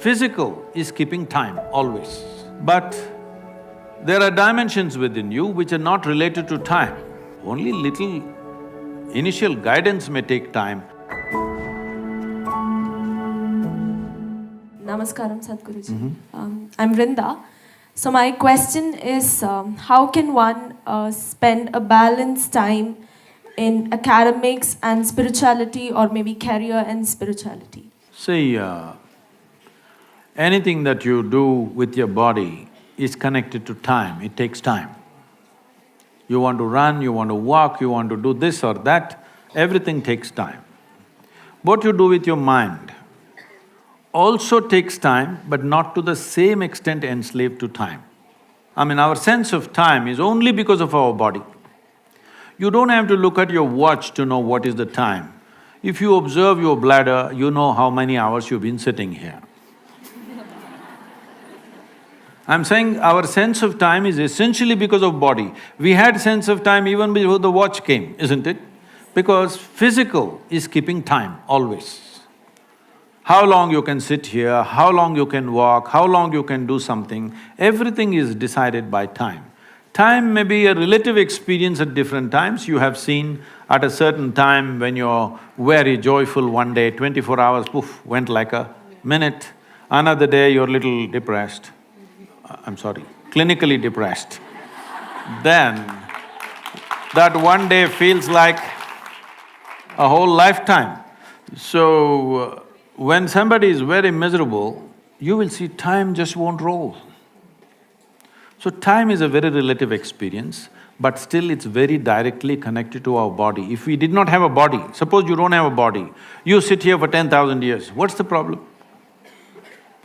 Physical is keeping time, always. But there are dimensions within you which are not related to time. Only little initial guidance may take time. Namaskaram, Sadhguruji. I'm Vrinda. So my question is, how can one spend a balanced time in academics and spirituality, or maybe career and spirituality? See, anything that you do with your body is connected to time, it takes time. You want to run, you want to walk, you want to do this or that, everything takes time. What you do with your mind also takes time, but not to the same extent enslaved to time. I mean, our sense of time is only because of our body. You don't have to look at your watch to know what is the time. If you observe your bladder, you know how many hours you've been sitting here. I'm saying our sense of time is essentially because of body. We had sense of time even before the watch came, isn't it? Because physical is keeping time, always. How long you can sit here, how long you can walk, how long you can do something, everything is decided by time. Time may be a relative experience at different times. You have seen at a certain time when you're very joyful one day, 24 hours, poof, went like a minute. Another day you're little depressed. I'm sorry, clinically depressed. Then that one day feels like a whole lifetime. So, when somebody is very miserable, you will see time just won't roll. So time is a very relative experience, but still it's very directly connected to our body. If we did not have a body, suppose you don't have a body, you sit here for 10,000 years, what's the problem?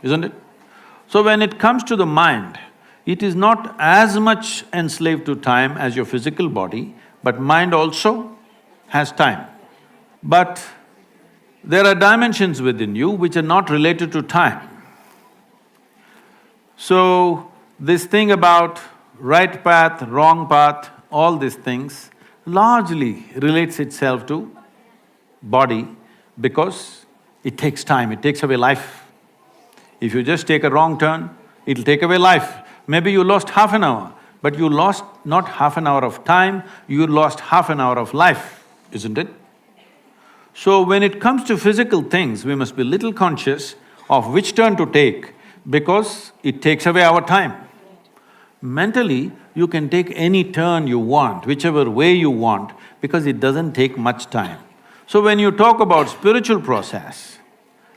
Isn't it? So when it comes to the mind, it is not as much enslaved to time as your physical body, but mind also has time. But there are dimensions within you which are not related to time. So, this thing about right path, wrong path, all these things largely relates itself to body because it takes time, it takes away life. If you just take a wrong turn, it'll take away life. Maybe you lost half an hour, but you lost not half an hour of time, you lost half an hour of life, isn't it? So when it comes to physical things, we must be little conscious of which turn to take because it takes away our time. Mentally, you can take any turn you want, whichever way you want, because it doesn't take much time. So when you talk about spiritual process,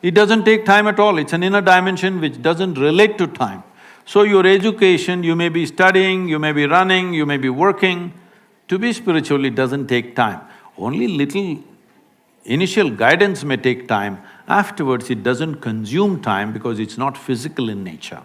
it doesn't take time at all, it's an inner dimension which doesn't relate to time. So your education, you may be studying, you may be running, you may be working, to be spiritual it doesn't take time. Only little initial guidance may take time, afterwards it doesn't consume time because it's not physical in nature.